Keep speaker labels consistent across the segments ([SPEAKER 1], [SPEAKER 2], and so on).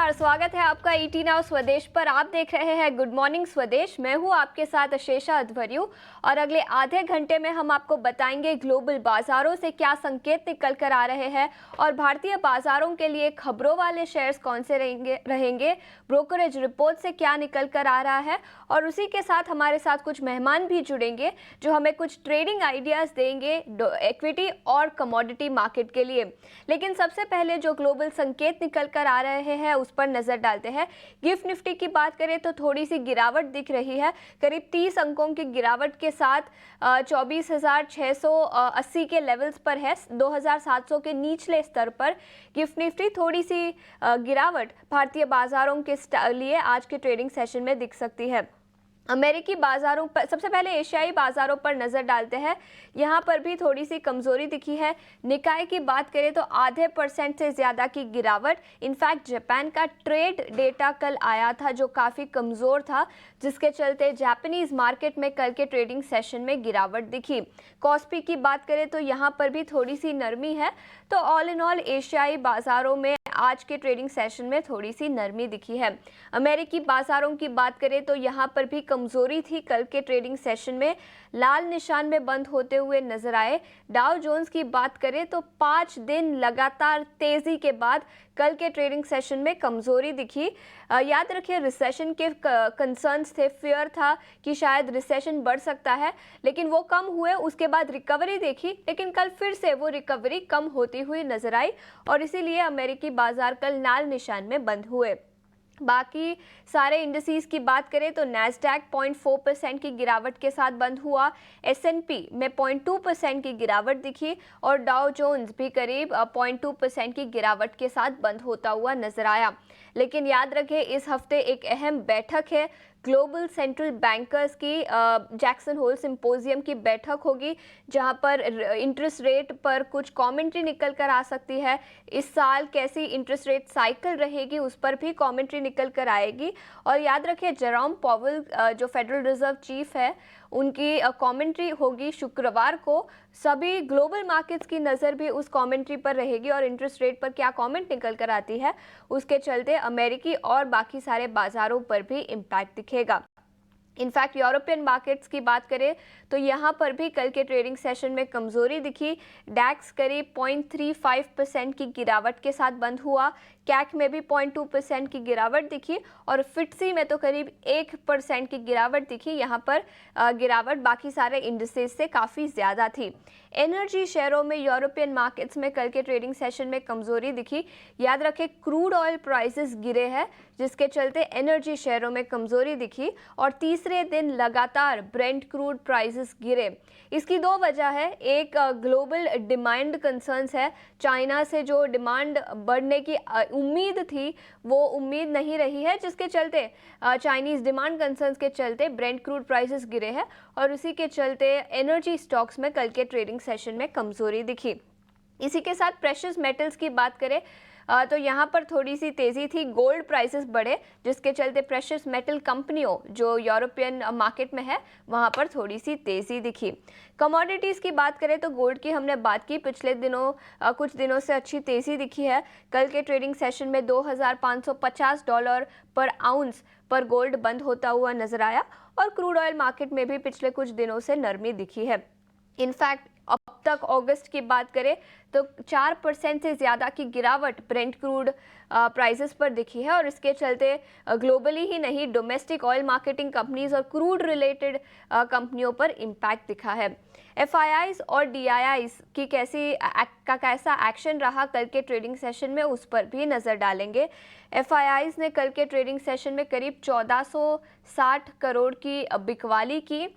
[SPEAKER 1] नमस्कार, स्वागत है आपका ईटी नाउ स्वदेश पर। आप देख रहे हैं गुड मॉर्निंग स्वदेश। मैं हूं आपके साथ अशेषा अध्वर्यु और अगले आधे घंटे में हम आपको बताएंगे ग्लोबल बाजारों से क्या संकेत निकल कर आ रहे हैं और भारतीय बाजारों के लिए खबरों वाले शेयर्स कौन से रहेंगे, ब्रोकरेज रिपोर्ट से क्या निकल कर आ रहा है और उसी के साथ हमारे साथ कुछ मेहमान भी जुड़ेंगे जो हमें कुछ ट्रेडिंग आइडियाज देंगे इक्विटी और कमोडिटी मार्केट के लिए। लेकिन सबसे पहले जो ग्लोबल संकेत निकल कर आ रहे हैं उस पर नजर डालते हैं। गिफ्ट निफ्टी की बात करें तो थोड़ी सी गिरावट दिख रही है, करीब 30 अंकों की गिरावट के साथ 24,680 के लेवल्स पर है। 2,700 के निचले स्तर पर गिफ्ट निफ्टी थोड़ी सी गिरावट भारतीय बाजारों के लिए आज के ट्रेडिंग सेशन में दिख सकती है। अमेरिकी बाजारों पर सबसे पहले एशियाई बाजारों पर नजर डालते हैं। यहाँ पर भी थोड़ी सी कमजोरी दिखी है। निकाय की बात करें तो आधे % से ज्यादा की गिरावट। इनफैक्ट जापान का ट्रेड डेटा कल आया था जो काफी कमजोर था, जिसके चलते जापानीज मार्केट में कल के ट्रेडिंग सेशन में गिरावट दिखी। कॉस्पी की बात करें तो यहाँ पर भी थोड़ी सी नरमी है। तो ऑल इन ऑल एशियाई बाजारों में आज के ट्रेडिंग सेशन में थोड़ी सी नरमी दिखी है। अमेरिकी बाजारों की बात करें तो यहाँ पर भी कमजोरी थी। कल के ट्रेडिंग सेशन में लाल निशान में बंद होते हुए नजर आए। डाउ जोन्स की बात करें तो 5 दिन लगातार तेजी के बाद कल के ट्रेडिंग सेशन में कमजोरी दिखी। याद रखिए रिसेशन के कंसर्न्स थे, फियर था कि शायद रिसेशन बढ़ सकता है, लेकिन वो कम हुए। उसके बाद रिकवरी देखी, लेकिन कल फिर से वो रिकवरी कम होती हुई नजर आई और इसीलिए अमेरिकी बाजार कल लाल निशान में बंद हुए। बाकी सारे इंडिसेस की बात करें तो नैस्डैक 0.4% की गिरावट के साथ बंद हुआ। S&P में 0.2% की गिरावट दिखी और डाउ जोन्स भी करीब 0.2% की गिरावट के साथ बंद होता हुआ नजर आया। लेकिन याद रखें इस हफ्ते एक अहम बैठक है, ग्लोबल सेंट्रल बैंकर्स की जैक्सन होल सिंपोजियम की बैठक होगी, जहां पर इंटरेस्ट रेट पर कुछ कमेंट्री निकल कर आ सकती है। इस साल कैसी इंटरेस्ट रेट साइकिल रहेगी उस पर भी कमेंट्री निकल कर आएगी। और याद रखिए जेरोम पॉवेल जो फेडरल रिजर्व चीफ है, उनकी कमेंट्री होगी शुक्रवार को। सभी ग्लोबल मार्केट्स की नज़र भी उस कमेंट्री पर रहेगी और इंटरेस्ट रेट पर क्या कमेंट निकल कर आती है उसके चलते अमेरिकी और बाकी सारे बाजारों पर भी इम्पैक्ट दिखेगा। इनफैक्ट यूरोपियन मार्केट्स की बात करें तो यहाँ पर भी कल के ट्रेडिंग सेशन में कमजोरी दिखी। डैक्स करीब 0.35% की गिरावट के साथ बंद हुआ। कैक में भी 0.2% की गिरावट दिखी और फिटसी में तो करीब 1% की गिरावट दिखी। यहाँ पर गिरावट बाकी सारे इंडिसेस से काफ़ी ज़्यादा थी। एनर्जी शेयरों में यूरोपियन मार्केट्स में कल के ट्रेडिंग सेशन में कमजोरी दिखी। याद रखें क्रूड ऑयल प्राइसेस गिरे हैं, जिसके चलते एनर्जी शेयरों में कमजोरी दिखी और तीसरे दिन लगातार ब्रेंट क्रूड प्राइसेस गिरे। इसकी दो वजह है। एक ग्लोबल डिमांड कंसर्न्स है। चाइना से जो डिमांड बढ़ने की उम्मीद थी वो उम्मीद नहीं रही है, जिसके चलते चाइनीज डिमांड कंसर्न्स के चलते ब्रेंट क्रूड प्राइसेस गिरे हैं और उसी के चलते एनर्जी स्टॉक्स में कल के ट्रेडिंग सेशन में कमजोरी दिखी। इसी के साथ प्रेशियस मेटल्स की बात करें तो यहाँ पर थोड़ी सी तेज़ी थी। गोल्ड प्राइसेस बढ़े, जिसके चलते प्रेशियस मेटल कंपनियों जो यूरोपियन मार्केट में है वहाँ पर थोड़ी सी तेज़ी दिखी। कमोडिटीज़ की बात करें तो गोल्ड की हमने बात की, पिछले दिनों कुछ दिनों से अच्छी तेज़ी दिखी है। कल के ट्रेडिंग सेशन में $2,550 पर आउंस पर गोल्ड बंद होता हुआ नजर आया और क्रूड ऑयल मार्केट में भी पिछले कुछ दिनों से नरमी दिखी है। इनफैक्ट अब तक अगस्त की बात करें तो 4% से ज़्यादा की गिरावट ब्रेंट क्रूड प्राइसेस पर दिखी है और इसके चलते ग्लोबली ही नहीं डोमेस्टिक ऑयल मार्केटिंग कंपनीज और क्रूड रिलेटेड कंपनियों पर इम्पैक्ट दिखा है। FIIs और DIIs की कैसा एक्शन रहा कल के ट्रेडिंग सेशन में उस पर भी नज़र डालेंगे। FIIs ने कल के ट्रेडिंग सेशन में करीब 1460 करोड़ की बिकवाली की,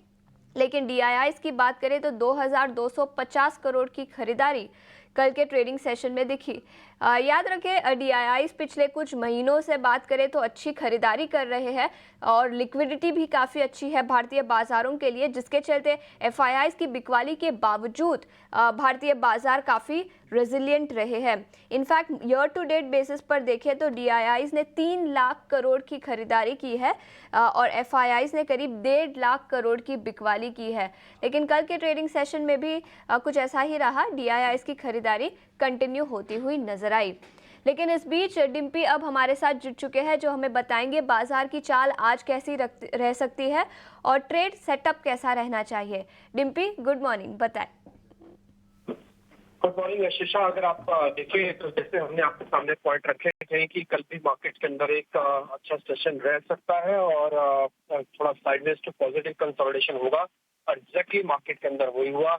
[SPEAKER 1] लेकिन DIIs की बात करें तो 2250 करोड़ की खरीदारी कल के ट्रेडिंग सेशन में दिखी। याद रखें DIIs पिछले कुछ महीनों से बात करें तो अच्छी खरीदारी कर रहे हैं और लिक्विडिटी भी काफ़ी अच्छी है भारतीय बाज़ारों के लिए, जिसके चलते FIIs की बिकवाली के बावजूद भारतीय बाज़ार काफ़ी रेजिलिएंट रहे हैं। In fact year to date basis पर देखें तो DIIs ने 3 लाख करोड़ की खरीदारी की है और FIIs ने करीब 1.5 लाख करोड़ की बिकवाली की है। लेकिन कल के ट्रेडिंग सेशन में भी कुछ ऐसा ही रहा, DIIs की खरीदारी कंटिन्यू होती हुई नजर आई। लेकिन इस बीच डिम्पी अब हमारे साथ जुड़ चुके हैं, जो हमें बताएंगे बाजार की चाल आज कैसी रह सकती है और ट्रेड सेटअप कैसा रहना चाहिए। डिम्पी, गुड मॉर्निंग, बताएं।
[SPEAKER 2] Good morning Ashisha. अगर आप देखिए तो जैसे हमने आपके सामने पॉइंट रखे थे कि कल भी मार्केट के अंदर एक अच्छा सेशन रह सकता है और थोड़ा साइडवेज टू पॉजिटिव कंसोलिडेशन होगा। और एग्जैक्टली मार्केट के अंदर वही हुआ।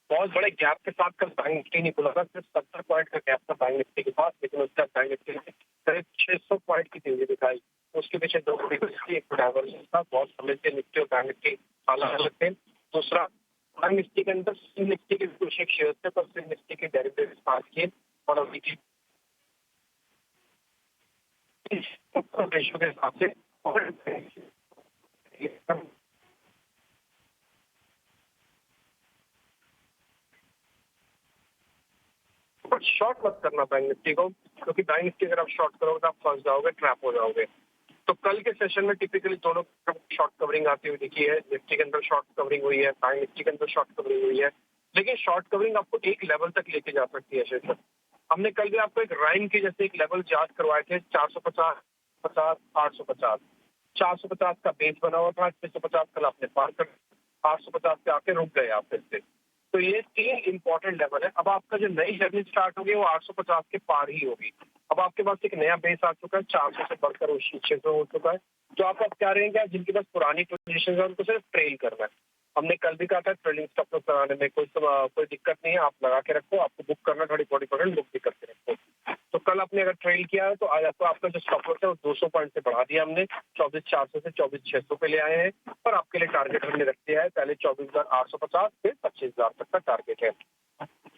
[SPEAKER 2] बहुत बड़े गैप के साथ कल बैंक निफ्टी नहीं खुला था, सिर्फ 70 पॉइंट का गैप था बैंक निफ्टी के पास, लेकिन उसका बैंक निफ्टी ने करीब 600 पॉइंट की तेजी दिखाई। उसके पीछे दो बड़ी एक डाइवर्जेंस था, बहुत समय से निफ्टी और बैंक निफ्टी अलग अलग थे। दूसरा, बैंक निफ्टी के अंदर निफ्टी के कुछ एक शेयर थे, पर निफ्टी के डेरिवेटिव्स पास किए और अभी की रेशियो के हिसाब से शॉर्ट मत करना बैंक निफ्टी को, क्योंकि बैंक निफ्टी अगर आप शॉर्ट करोगे तो आप फंस जाओगे, ट्रैप हो जाओगे। तो कल के सेशन में टिपिकली दोनों शॉर्ट कवरिंग आती हुई दिखी है। निफ्टी के अंदर शॉर्ट कवरिंग हुई है, बैंक निफ्टी के अंदर शॉर्ट कवरिंग हुई है, लेकिन शॉर्ट कवरिंग आपको एक लेवल तक लेके जा सकती है। शेयर हमने कल भी आपको एक राइम के जैसे एक लेवल याद करवाए थे, 450, 50, 850। 450 का बेस बना हुआ था, 650 कल आपने पार कर, 850 पे आके रुक गए आप फिर से। तो ये तीन इंपॉर्टेंट लेवल है। अब आपका जो नई जर्नी स्टार्ट होगी वो 850 के पार ही होगी। अब आपके पास एक नया बेस आ चुका है, 400 से बढ़कर वो 600 हो चुका है। तो आप अब क्या रहेंगे, जिनके पास पुरानी पोजीशन है उनको सिर्फ ट्रेल करना है। हमने कल भी कहा था ट्रेडिंग स्टॉप लॉस लगाने में कोई दिक्कत नहीं है, आप लगा के रखो, आपको बुक करना 30-40% बुक भी करके रखो। तो कल आपने अगर ट्रेल किया है तो आज आपको आपका जो स्टॉप लॉस है वो 200 पॉइंट से बढ़ा दिया हमने, 24,400 से 24,600 पे ले आए हैं। और आपके लिए टारगेट हमने रख दिया है, पहले 24,850 से 25,000 तक का टारगेट है।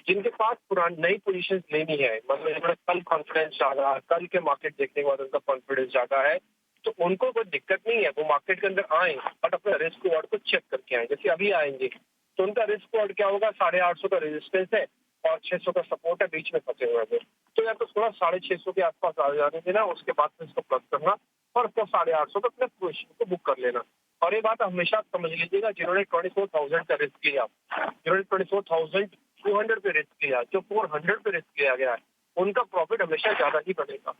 [SPEAKER 2] जिनके पास पुरानी नई पोजीशन लेनी है, मतलब कल कॉन्फिडेंस जागा, कल के मार्केट देखने के बाद उनका कॉन्फिडेंस जागा है, तो उनको कोई दिक्कत नहीं है, वो मार्केट के अंदर आए बट अपना रिस्क रिवॉर्ड को चेक करके आए। जैसे अभी आएंगे तो उनका रिस्क रिवॉर्ड क्या होगा, 850 का रेजिस्टेंस है और 600 का सपोर्ट है, बीच में फंसे हुए हैं। तो या तो थोड़ा 650 के आसपास आ जाने देना, उसके बाद फिर इसको प्लस करना और उसको 850 तक अपने पोजीशन को बुक कर लेना। और ये बात हमेशा समझ लीजिएगा, जिन्होंने 24,000 का रिस्क लिया, जिन्होंने 24,200 पे रिस्क लिया, जो 400 पे रिस्क लिया गया है, उनका प्रॉफिट हमेशा ज्यादा ही बनेगा।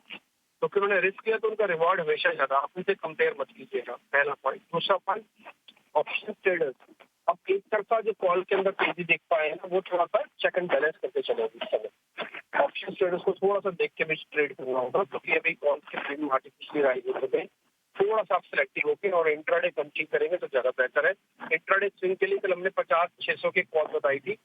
[SPEAKER 2] तो फिर उन्होंने रिस्क किया तो उनका रिवॉर्ड हमेशा ज्यादा, आप उनसे कंपेयर मत कीजिएगा, पहला पॉइंट। दूसरा पॉइंट, ऑप्शन ट्रेडर्स अब एक तरफा जो कॉल के अंदर तेजी देख पाए हैं वो थोड़ा सा चेक एंड बैलेंस करके चलेगी इस समय। ऑप्शन ट्रेडर्स को थोड़ा सा देख के भी ट्रेड करना होगा, क्योंकि अभी कॉल के प्रीमियम आर्टिफिशियली राइज हो गए। थोड़ा सा आप सिलेक्टिव होकर और इंट्राडे कंटिन्यू करेंगे तो ज्यादा बेहतर है। इंट्राडे स्विंग के लिए कल हमने 50-600 की कॉल बताई थी,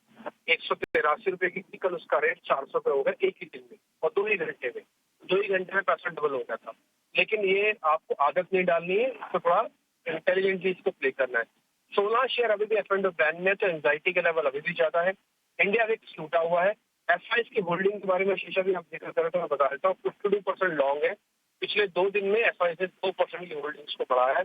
[SPEAKER 2] 183 रुपए की थी, कल उसका रेट 400 पे हो गया एक ही दिन में और 2 ही घंटे में। 2 ही घंटे में पैसा डबल हो गया था। लेकिन ये आपको आदत नहीं डालनी है, तो थोड़ा इंटेलिजेंटली इसको प्ले करना है। 16 शेयर अभी भी एफ एंड बैन में, तो एंजाइटी के लेवल अभी भी ज्यादा है। इंडिया विक्स टूटा हुआ है। एफआईएस की होल्डिंग के बारे में शीशा भी आप जिक्र करें तो मैं बता देता हूँ, 52% लॉन्ग है। पिछले 2 दिन में एफआईएस ने 2% की होल्डिंग्स को बढ़ाया है।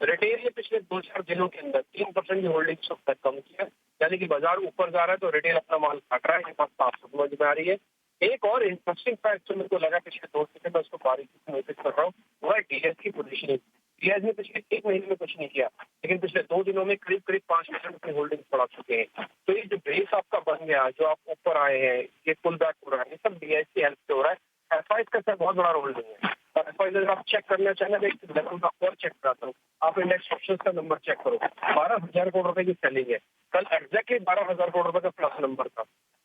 [SPEAKER 2] रिटेल ने पिछले 2-4 दिनों के अंदर 3% की होल्डिंग्स को कम किया, यानी कि बाजार ऊपर जा रहा है तो रिटेल अपना माल काट रहा है। ये बात साफ समझ में आ रही है। एक और इंटरेस्टिंग फैक्ट जो मेरे को लगा पिछले 2 दिन में, मैं उसको बारीकी से नोटिस कर रहा हूँ, वो है डीएस की पोजीशनिंग। डीएस ने पिछले 1 महीने में कुछ नहीं किया, लेकिन पिछले 2 दिनों में करीब 5% अपनी होल्डिंग बढ़ा चुके हैं। तो ये जो बेस आपका बन गया, जो आप ऊपर आए हैं, ये पुल बैक हो रहा है, ये सब डीएस की हेल्प से हो रहा है। एफआईएस का सर बहुत बड़ा रोल नहीं है। और एफआईएस अगर आप चेक करना चाहेंगे तो एक लेवल और चेक कराता हूँ, आप इंडेक्स ऑप्शन का नंबर चेक करो, 12,000 करोड़ रुपए की सेलिंग है। कल एग्जैक्टली 12,000 करोड़ रुपए का प्लस नंबर था।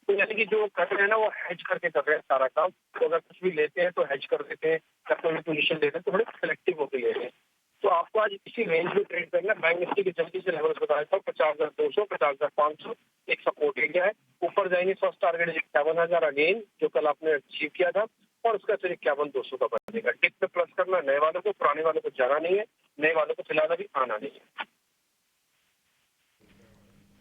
[SPEAKER 2] तो यानी कि जो कर रहे हैं ना वो हेज करके कर रहे हैं सारा काम। तो अगर कुछ भी लेते हैं तो हेज कर देते हैं, या कोई पोजीशन लेते हैं तो थोड़े सिलेक्टिव होकर ले रहे हैं। तो आपको आज इसी रेंज में ट्रेड करना है। बैंक निफ्टी के जल्दी से लेवल्स बता देता हूँ, 50,200, 50,500 एक सपोर्ट एरिया है। ऊपर जाएंगे फर्स्ट टारगेट 51,000 अगेन, जो कल आपने अचीव किया था, और उसका फिर 51,200 का बनेगा। टिक पे प्लस करना नए वालों को, पुराने वालों को जाना नहीं है, नए वालों को फिलहाल अभी आना नहीं है।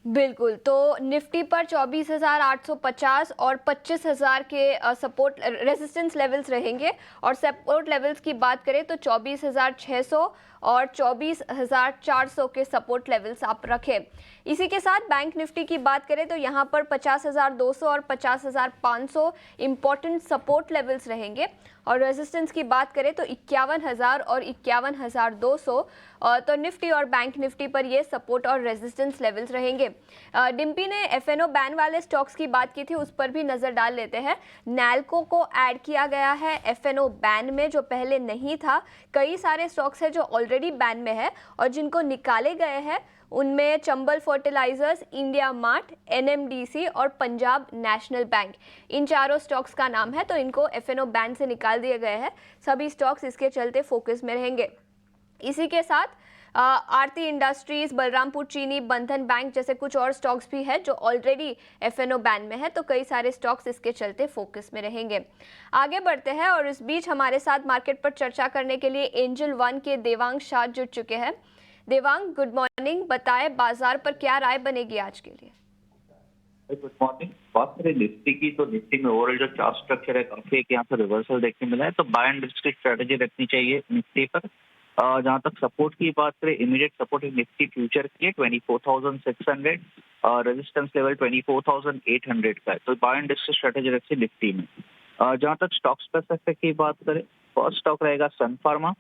[SPEAKER 1] बिल्कुल, तो निफ्टी पर 24,850 और 25,000 के सपोर्ट रेजिस्टेंस लेवल्स रहेंगे, और सपोर्ट लेवल्स की बात करें तो 24,600 और 24,400 के सपोर्ट लेवल्स आप रखें। इसी के साथ बैंक निफ्टी की बात करें तो यहाँ पर 50,200 और 50,500 इंपॉर्टेंट सपोर्ट लेवल्स रहेंगे। और रेजिस्टेंस की बात करें तो 51,000 और 51,200। तो निफ्टी और बैंक निफ्टी पर ये सपोर्ट और रेजिस्टेंस लेवल्स रहेंगे। डिम्पी ने एफएनओ बैन वाले स्टॉक्स की बात की थी, उस पर भी नजर डाल लेते हैं। नैल्को को ऐड किया गया है एफएनओ बैन में, जो पहले नहीं था। कई सारे स्टॉक्स हैं जो ऑलरेडी बैन में है और जिनको निकाले गए हैं उनमें Chambal fertilisers, India Mart, NMDC और पंजाब नेशनल बैंक, इन चारों स्टॉक्स का नाम है। तो इनको एफएनओ बैन से निकाल दिए गए हैं। सभी स्टॉक्स इसके चलते फोकस में रहेंगे। इसी के साथ आरती इंडस्ट्रीज, बलरामपुर चीनी, बंधन बैंक जैसे कुछ और स्टॉक्स भी हैं जो ऑलरेडी एफएनओ बैन में है। तो कई सारे स्टॉक्स इसके चलते फोकस में रहेंगे। आगे बढ़ते हैं और इस बीच हमारे साथ मार्केट पर चर्चा करने के लिए एंजल वन के देवांग शाह जुड़ चुके हैं। Devang, good morning. बताएं बाजार पर क्या राय बनेगी आज के लिए?
[SPEAKER 3] Good morning. बात करें निफ्टी की तो निफ्टी में ओवरऑल जो चार्ट स्ट्रक्चर है काफी एक यहाँ पे रिवर्सल देखने मिला है, तो बाय एंड की स्ट्रेटेजी रखनी चाहिए निफ्टी पर। जहाँ तक सपोर्ट की बात करें, इमीडिएट सपोर्ट निफ्टी फ्यूचर के 24,600 और रेजिस्टेंस लेवल 24,800 का है, तो बाय एंड की स्ट्रेटेजी रखी निफ्टी में। जहाँ तक स्टॉक स्पेसिफिक की बात करें, फर्स्ट स्टॉक रहेगा सन फार्मा।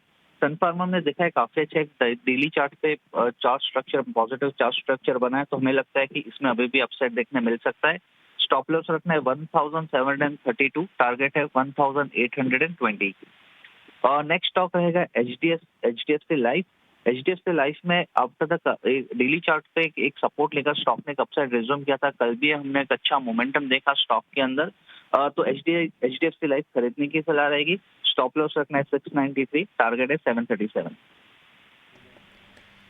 [SPEAKER 3] सन फार्मा में देखा है काफी अच्छा एक डेली चार्ट पे chart structure, positive chart structure बना है, तो हमें लगता है कि इसमें अभी भी अपसाइड देखने मिल सकता है। स्टॉप लॉस रखना है 1,732, टारगेट है 1,820। नेक्स्ट स्टॉक रहेगा एचडीएफसी लाइफ। एचडीएफसी लाइफ में अब तक डेली चार्ट पे एक सपोर्ट लेकर स्टॉक ने अपसाइड रिज्यूम किया था। कल भी हमने एक अच्छा मोमेंटम देखा स्टॉक के अंदर, तो एचडीएफसी लाइफ खरीदने की सलाह रहेगी। स्टॉप लॉस रखना है 693, टारगेट है 737।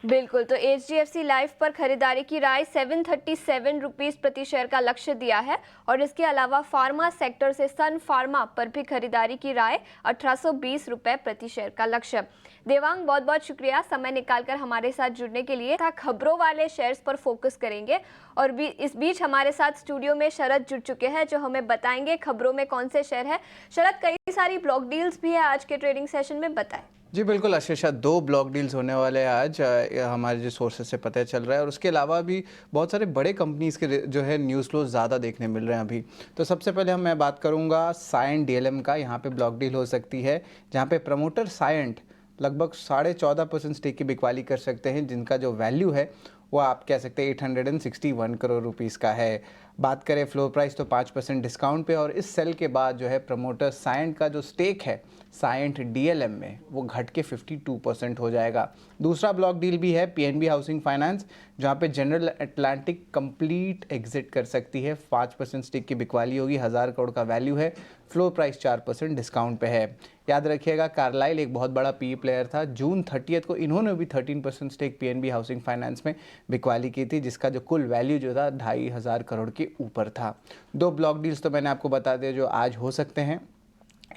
[SPEAKER 1] बिल्कुल, तो एचडीएफसी लाइफ पर खरीदारी की राय 737 रुपीज़ प्रति शेयर का लक्ष्य दिया है। और इसके अलावा फार्मा सेक्टर से सन फार्मा पर भी खरीदारी की राय 1820 रुपये प्रति शेयर का लक्ष्य। देवांग, बहुत बहुत शुक्रिया समय निकालकर हमारे साथ जुड़ने के लिए। था खबरों वाले शेयर्स पर फोकस करेंगे और इस बीच हमारे साथ स्टूडियो में शरद जुड़ चुके हैं जो हमें बताएंगे खबरों में कौन से शेयर है। शरद, कई सारी ब्लॉक डील्स भी है आज के ट्रेडिंग सेशन में, बताएं।
[SPEAKER 4] जी बिल्कुल आशीषा, 2 ब्लॉक डील्स होने वाले हैं आज, हमारे जो सोर्सेज से पता चल रहा है। और उसके अलावा भी बहुत सारे बड़े कंपनीज़ के जो है न्यूज़ फ्लो ज़्यादा देखने मिल रहे हैं अभी। तो सबसे पहले मैं बात करूंगा सायंट डीएलएम का। यहाँ पे ब्लॉक डील हो सकती है जहाँ पे प्रमोटर सायंट लगभग 14.5% स्टेक की बिकवाली कर सकते हैं, जिनका जो वैल्यू है वो आप कह सकते हैं 861 करोड़ रुपीज़ का है। बात करें फ्लोर प्राइस तो 5% डिस्काउंट पे, और इस सेल के बाद जो है प्रमोटर सायंट का जो स्टेक है सायंट डीएलएम में वो घट के 52% हो जाएगा। दूसरा ब्लॉक डील भी है पीएनबी हाउसिंग फाइनेंस, जहाँ पे जनरल अटलांटिक कंप्लीट एग्जिट कर सकती है। 5% स्टेक की बिकवाली होगी, 1000 करोड़ का वैल्यू है, फ्लोर प्राइस 4% डिस्काउंट पे है। याद रखिएगा कार्लाइल एक बहुत बड़ा पी प्लेयर था। जून 30 को इन्होंने भी 13% स्टेक पीएनबी हाउसिंग फाइनेंस में बिकवाली की थी, जिसका जो कुल वैल्यू जो था 2,500 करोड़ के ऊपर था। 2 ब्लॉक डील्स तो मैंने आपको बता दिया जो आज हो सकते हैं।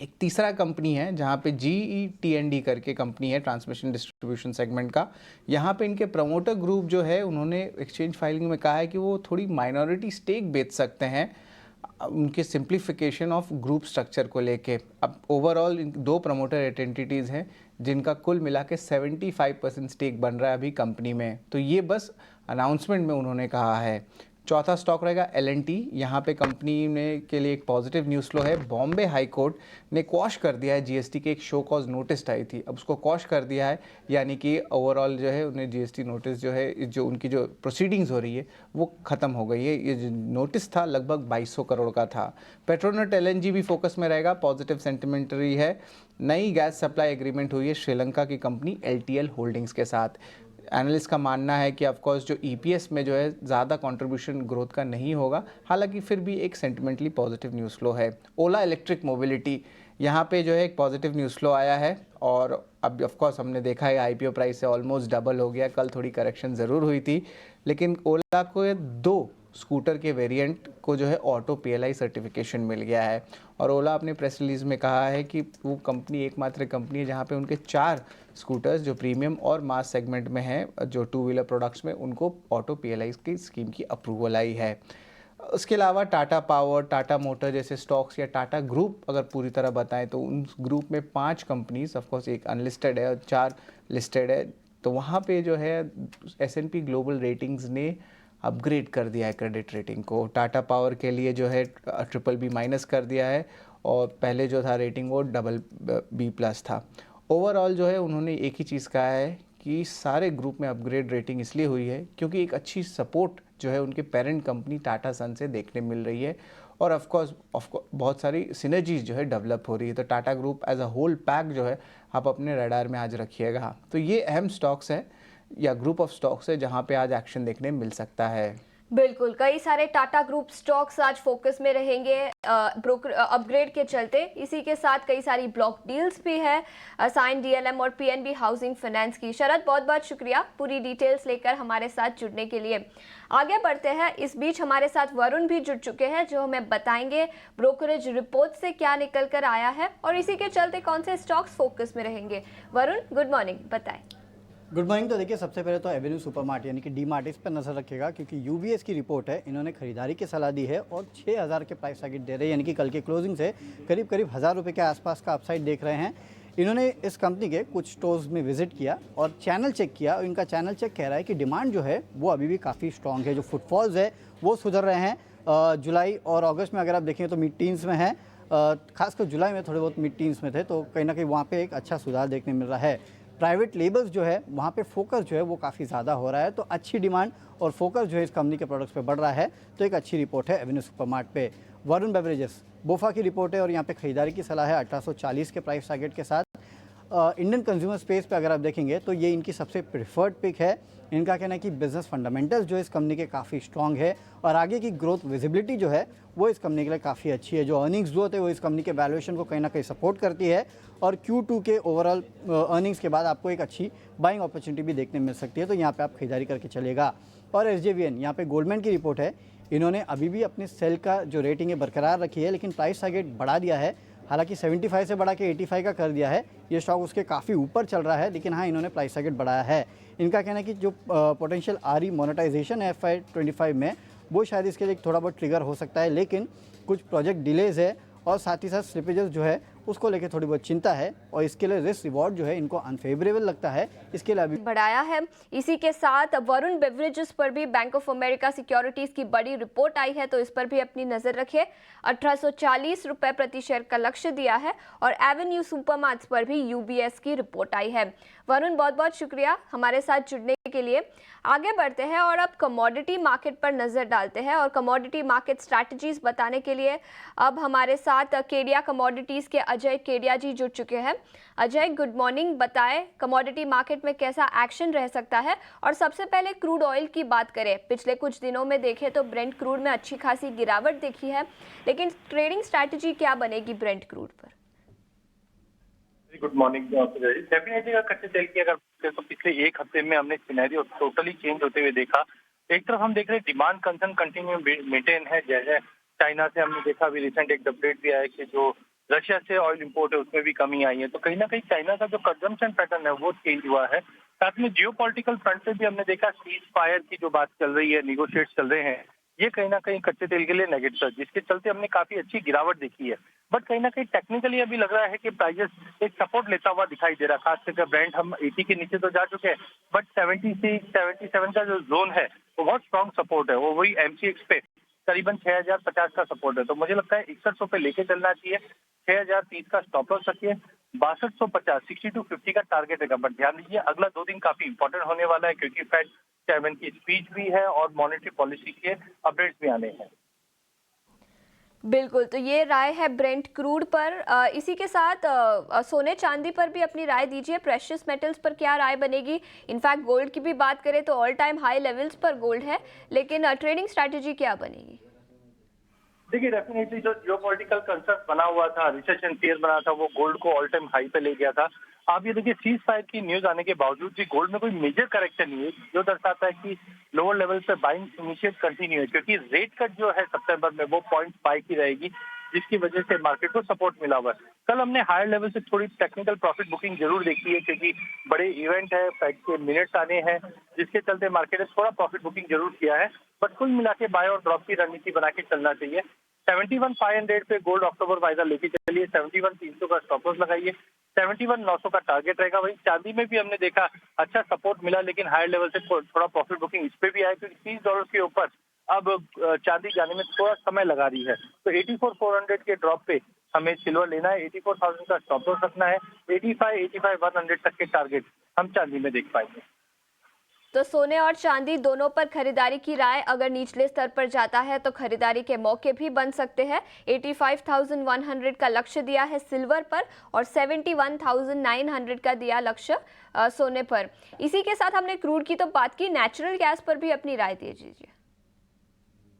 [SPEAKER 4] एक तीसरा कंपनी है जहाँ पे GETND करके कंपनी है ट्रांसमिशन डिस्ट्रीब्यूशन सेगमेंट का। यहाँ पे इनके प्रमोटर ग्रुप जो है उन्होंने एक्सचेंज फाइलिंग में कहा है कि वो थोड़ी माइनॉरिटी स्टेक बेच सकते हैं उनके सिंप्लीफिकेशन ऑफ ग्रुप स्ट्रक्चर को लेके। अब ओवरऑल 2 प्रमोटर एंटिटीज़ हैं जिनका कुल मिला के 75% स्टेक बन रहा है अभी कंपनी में। तो ये बस अनाउंसमेंट में उन्होंने कहा है। चौथा स्टॉक रहेगा L&T। यहाँ पे कंपनी ने के लिए एक पॉजिटिव न्यूज़ फ्लो है। बॉम्बे हाई कोर्ट ने क्वॉश कर दिया है जीएसटी के एक शो कॉज नोटिस आई थी, अब उसको क्वॉश कर दिया है, यानी कि ओवरऑल जो है उन्हें जीएसटी नोटिस जो है जो उनकी जो प्रोसीडिंग्स हो रही है वो ख़त्म हो गई है। ये जो नोटिस था लगभग 2200 करोड़ का था। पेट्रोनेट LNG भी फोकस में रहेगा, पॉजिटिव सेंटिमेंटरी है। नई गैस सप्लाई एग्रीमेंट हुई है श्रीलंका की कंपनी LTL होल्डिंग्स के साथ। एनालिस्ट का मानना है कि ऑफकोर्स जो EPS में जो है ज़्यादा कंट्रीब्यूशन ग्रोथ का नहीं होगा, हालांकि फिर भी एक सेंटिमेंटली पॉजिटिव न्यूज़ फ्लो है। ओला इलेक्ट्रिक मोबिलिटी, यहाँ पे जो है एक पॉजिटिव न्यूज़ फ्लो आया है और अब ऑफकोर्स हमने देखा है IPO प्राइस से ऑलमोस्ट डबल हो गया। कल थोड़ी करेक्शन ज़रूर हुई थी, लेकिन ओला को 2 स्कूटर के वेरिएंट को जो है ऑटो PLI सर्टिफिकेशन मिल गया है। और ओला अपने प्रेस रिलीज में कहा है कि वो कंपनी एकमात्र कंपनी है जहाँ पे उनके 4 स्कूटर्स जो प्रीमियम और मास सेगमेंट में हैं, जो 2 व्हीलर प्रोडक्ट्स में, उनको ऑटो PLI की स्कीम की अप्रूवल आई है। उसके अलावा टाटा पावर, टाटा मोटर जैसे स्टॉक्स या टाटा ग्रुप अगर पूरी तरह बताएं तो उन ग्रुप में 5 कंपनीज, ऑफकोर्स एक अनलिस्टेड है और 4 लिस्टेड है। तो वहाँ पे जो है S&P ग्लोबल रेटिंग्स ने अपग्रेड कर दिया है क्रेडिट रेटिंग को। टाटा पावर के लिए जो है BBB- कर दिया है और पहले जो था रेटिंग वो BB+ था। ओवरऑल जो है उन्होंने एक ही चीज़ कहा है कि सारे ग्रुप में अपग्रेड रेटिंग इसलिए हुई है क्योंकि एक अच्छी सपोर्ट जो है उनके पेरेंट कंपनी टाटा सन से देखने मिल रही है और ऑफ कोर्स बहुत सारी सिनर्जीज जो है डेवलप हो रही है। तो Tata group as a whole pack जो है आप अपने रडार में आज रखिएगा। तो ये अहम स्टॉक्स है या ग्रुप ऑफ स्टॉक्स है जहाँ पे आज एक्शन देखने मिल सकता है।
[SPEAKER 1] बिल्कुल, कई सारे टाटा ग्रुप स्टॉक्स आज फोकस में रहेंगे ब्रोकर अपग्रेड के चलते। इसी के साथ कई सारी ब्लॉक डील्स भी है साइन DLM और PNB हाउसिंग फाइनेंस की। शरद, बहुत बहुत शुक्रिया पूरी डिटेल्स लेकर हमारे साथ जुड़ने के लिए। आगे बढ़ते हैं। इस बीच हमारे साथ वरुण भी जुड़ चुके हैं जो हमें बताएंगे ब्रोकरेज रिपोर्ट से क्या निकल कर आया है और इसी के चलते कौन से स्टॉक्स फोकस में रहेंगे। वरुण, गुड मॉर्निंग, बताएं।
[SPEAKER 5] Good morning. तो देखिए, सबसे पहले तो एवेन्यू सुपरमार्ट यानी कि डी-मार्ट इस पर नजर रखेगा क्योंकि UBS की रिपोर्ट है। इन्होंने खरीदारी की सलाह दी है और 6000 के प्राइस टारगेट दे रहे हैं, यानी कि कल के क्लोजिंग से करीब 1000 रुपये के आसपास का अपसाइड देख रहे हैं। इन्होंने इस कंपनी के कुछ स्टोर्स में विजिट किया और चैनल चेक किया और इनका चैनल चेक कह रहा है कि डिमांड जो है वो अभी भी काफ़ी स्ट्रॉन्ग है। जो फुटफॉल्स है वो सुधर रहे हैं। जुलाई और अगस्त में अगर आप देखें तो मिड टीन्स में है, खासकर जुलाई में थोड़े बहुत मिड टीन्स में थे, तो कहीं ना कहीं वहाँ पे एक अच्छा सुधार देखने मिल रहा है। प्राइवेट लेबल्स जो है वहाँ पे फोकस जो है वो काफ़ी ज़्यादा हो रहा है, तो अच्छी डिमांड और फोकस जो है इस कंपनी के प्रोडक्ट्स पे बढ़ रहा है, तो एक अच्छी रिपोर्ट है एवेन्यू सुपरमार्ट पे। वरुण बेवरेजेस बोफा की रिपोर्ट है और यहाँ पे खरीदारी की सलाह है 1840 के प्राइस टारगेट के साथ। इंडियन कंज्यूमर स्पेस पे अगर आप देखेंगे तो ये इनकी सबसे प्रिफर्ड पिक है। इनका कहना है कि बिजनेस फंडामेंटल्स जो इस कंपनी के काफ़ी स्ट्रॉन्ग है और आगे की ग्रोथ विजिबिलिटी जो है वो इस कंपनी के लिए काफ़ी अच्छी है। जो अर्निंग्स ग्रोथ है वो इस कंपनी के वैल्यूएशन को कहीं ना कहीं सपोर्ट करती है और Q2 के ओवरऑल अर्निंग्स के बाद आपको एक अच्छी बाइंग अपॉर्चुनिटी भी देखने मिल सकती है, तो यहाँ पे आप खरीदारी करके चलेगा। और SJVN यहाँ पे गोल्डमैन की रिपोर्ट है। इन्होंने अभी भी अपने सेल का जो रेटिंग है बरकरार रखी है, लेकिन प्राइस टारगेट बढ़ा दिया है। हालांकि 75 से बढ़ा के 85 का कर दिया है। ये स्टॉक उसके काफ़ी ऊपर चल रहा है, लेकिन हाँ इन्होंने प्राइस टारगेट बढ़ाया है। इनका कहना है कि जो पोटेंशियल RE मोनेटाइजेशन है FY25 में वो शायद इसके लिए थोड़ा बहुत ट्रिगर हो सकता है, लेकिन कुछ प्रोजेक्ट डिलेज है और साथ ही साथ स्लिपेजेस जो है उसको लेकर थोड़ी बहुत चिंता है और इसके लिए रिस्क रिवॉर्ड जो है इनको अनफेवरेबल लगता है, इसके लिए अभी
[SPEAKER 1] बढ़ाया है। इसी के साथ वरुण बेवरेजेस पर भी बैंक ऑफ अमेरिका सिक्योरिटीज की बड़ी रिपोर्ट आई है, तो इस पर भी अपनी नजर रखिए। 1840 रुपए प्रति शेयर का लक्ष्य दिया है और एवेन्यू सुपरमार्ट्स पर भी UBS की रिपोर्ट आई है। वरुण, बहुत बहुत शुक्रिया हमारे साथ जुड़ने के लिए। आगे बढ़ते हैं और अब कमोडिटी मार्केट पर नजर डालते हैं और कमोडिटी मार्केट स्ट्रैटेजीज बताने के लिए अब हमारे साथ केडिया कमोडिटीज के अजय केडिया जी जुड़ चुके हैं। अजय, गुड मॉर्निंग, बताएं कमोडिटी मार्केट में कैसा एक्शन रह सकता है। और सबसे पहले क्रूड ऑयल की बात करें, पिछले कुछ दिनों में देखें तो ब्रेंट क्रूड में अच्छी खासी गिरावट देखी है, लेकिन ट्रेडिंग स्ट्रैटेजी क्या बनेगी ब्रेंट क्रूड पर?
[SPEAKER 6] Good morning. डेफिनेटली अगर कच्चे तेल की अगर तो पिछले एक हफ्ते में हमने सिनेरियो टोटली चेंज होते हुए देखा। एक तरफ हम देख रहे हैं डिमांड कंसर्न कंटिन्यू मेंटेन है, जैसे चाइना से हमने देखा अभी रिसेंट एक अपडेट भी आया कि जो रशिया से ऑयल इंपोर्ट है उसमें भी कमी आई है, तो कहीं ना कहीं चाइना का जो कंजम्पशन पैटर्न है वो चेंज हुआ है। साथ में जियोपॉलिटिकल फ्रंट पे भी हमने देखा सीज फायर की जो बात चल रही है, निगोशिएट चल रहे हैं, ये कहीं ना कहीं कच्चे तेल के लिए नेगेटिव है, जिसके चलते हमने काफी अच्छी गिरावट देखी है। बट कहीं ना कहीं टेक्निकली अभी लग रहा है कि प्राइजेस एक सपोर्ट लेता हुआ दिखाई दे रहा है। खास करके ब्रेंट हम 80 के नीचे तो जा चुके हैं, बट 77 का जो जोन है वो बहुत स्ट्रॉन्ग सपोर्ट है। वो वही MCX पे करीबन 6050 का सपोर्ट है, तो मुझे लगता है 6100 पे लेके चलना चाहिए। 6030 का स्टॉप लॉस रखिए। 6250 6250 का टारगेट है। बट ध्यान दीजिए अगला 2 दिन काफी इंपॉर्टेंट होने वाला है, क्योंकि फेड चेयरमैन की स्पीच भी है और मॉनेटरी पॉलिसी के अपडेट्स भी आने हैं।
[SPEAKER 1] बिल्कुल, तो ये राय है ब्रेंट क्रूड पर। इसी के साथ सोने चांदी पर भी अपनी राय दीजिए। प्रेशियस मेटल्स पर क्या राय बनेगी? इनफैक्ट गोल्ड की भी बात करें तो ऑल टाइम हाई लेवल्स पर गोल्ड है, लेकिन ट्रेडिंग स्ट्रैटेजी क्या बनेगी?
[SPEAKER 6] देखिए डेफिनेटली जो जियोपॉलिटिकल कंसर्न बना हुआ था, रिसेशन फियर बना था, वो गोल्ड को ऑल टाइम हाई पे ले गया था। आप ये देखिए सीज फायर की न्यूज आने के बावजूद भी गोल्ड में कोई मेजर करेक्शन नहीं है, जो दर्शाता है कि लोअर लेवल पे बाइंग इनिशिएट कंटिन्यू है, क्योंकि रेट कट जो है सितंबर में वो 0.5 की रहेगी, जिसकी वजह से मार्केट को सपोर्ट मिला हुआ है। कल हमने हायर लेवल से थोड़ी टेक्निकल प्रॉफिट बुकिंग जरूर देखी है, क्योंकि बड़े इवेंट है, फेड के मिनट्स आने हैं, जिसके चलते मार्केट ने थोड़ा प्रॉफिट बुकिंग जरूर किया है। बट कुल मिला के बाय और ड्रॉप की रणनीति बना के चलना चाहिए। 71,500 पे गोल्ड अक्टूबर वाइजा लेके चलिए। 71,300 का स्टॉप लॉस लगाइए। 71,900 का टारगेट रहेगा। वही चांदी में भी हमने देखा अच्छा सपोर्ट मिला, लेकिन हायर लेवल से थोड़ा प्रॉफिट बुकिंग इस पे भी आया, क्योंकि $30 के ऊपर अब चांदी जाने में थोड़ा समय लगा रही है। तो 84,400 के ड्रॉप पे हमें सिल्वर लेना है, 84,000 का स्टॉप लॉस रखना है, 85, 100 तक के टारगेट हम चांदी में देख पाएंगे।
[SPEAKER 1] तो सोने और चांदी दोनों पर खरीदारी की राय अगर निचले स्तर पर जाता है तो खरीदारी के मौके भी बन सकते हैं। 85,100 का लक्ष्य दिया है सिल्वर पर और 71,900 का दिया लक्ष्य सोने पर। इसी के साथ हमने क्रूड की तो बात की, नेचुरल गैस पर भी अपनी राय दीजिए।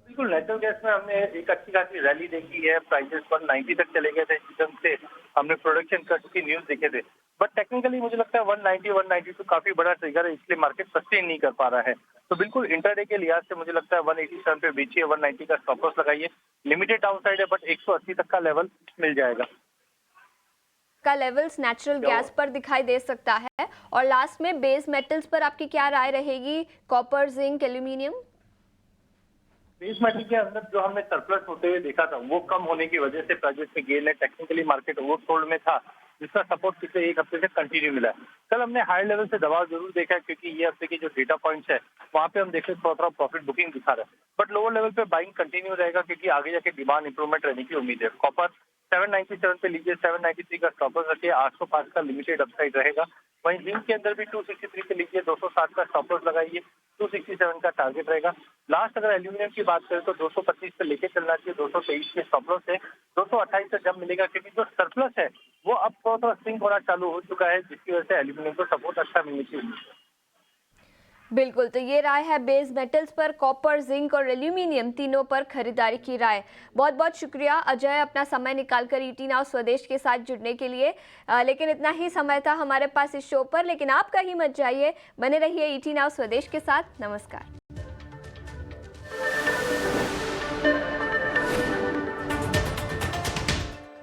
[SPEAKER 6] बिल्कुल, नेचुरल गैस में हमने एक अच्छी खासी रैली देखी है, प्राइसेस 190 तक चले गए थे, एकदम से हमने प्रोडक्शन कट की न्यूज देखे थे, बट टेक्निकली मुझे लगता है 190 192 काफी बड़ा ट्रिगर है, इसलिए मार्केट सस्टेन नहीं कर पा रहा है। तो बिल्कुल इंटरडे के लिहाज से मुझे लगता है 187 पे बेचिए, 190 का स्टॉप लॉस लगाइए, लिमिटेड डाउनसाइड है बट 180 तक का लेवल मिल जाएगा।
[SPEAKER 1] का लेवल्स नेचुरल गैस पर दिखाई दे सकता है। और लास्ट में बेस मेटल्स पर आपकी क्या राय रहेगी, copper, zinc, aluminium?
[SPEAKER 6] Base metal के अंदर जो हमने सरप्लस होते हुए देखा था वो कम होने की वजह से प्राइसेस में गेन है, टेक्निकली मार्केट ओवरसोल्ड में था, जिसका सपोर्ट पिछले एक हफ्ते से कंटिन्यू मिला है। कल हमने हाई लेवल से दबाव जरूर देखा है, क्योंकि ये हफ्ते की जो डेटा पॉइंट्स है वहाँ पे हम देख रहे थोड़ा प्रॉफिट बुकिंग दिखा रहा है, बट लोअर लेवल पे बाइंग कंटिन्यू रहेगा, क्योंकि आगे जाके डिमांड इंप्रूवमेंट रहने की उम्मीद है। कॉपर 797 पे लीजिए, 793 का स्टॉप लॉस रखिए, 805 का लिमिटेड अपसाइड रहेगा। वहीं जिंक के अंदर भी 263 पे लीजिए, 207 का स्टॉप लॉस लगाइए, 267 का टारगेट रहेगा। लास्ट अगर एल्यूमिनियम की बात करें तो 225 पे लेके चलना चाहिए, 223 के स्टॉप लॉस है, 228 से जब मिलेगा, क्योंकि जो सरप्लस है वो अब थोड़ा सिंक होना चालू हो चुका है, जिसकी वजह से एल्यूमिनियम को सपोर्ट अच्छा मिलने की उम्मीद है।
[SPEAKER 1] बिल्कुल, तो ये राय है बेस मेटल्स पर, कॉपर, जिंक और एल्यूमिनियम तीनों पर खरीदारी की राय। बहुत बहुत शुक्रिया अजय, अपना समय निकालकर ईटी नाउ स्वदेश के साथ जुड़ने के लिए। लेकिन इतना ही समय था हमारे पास इस शो पर, लेकिन आप कहीं मत जाइए, बने रहिए ईटी नाउ स्वदेश के साथ। नमस्कार।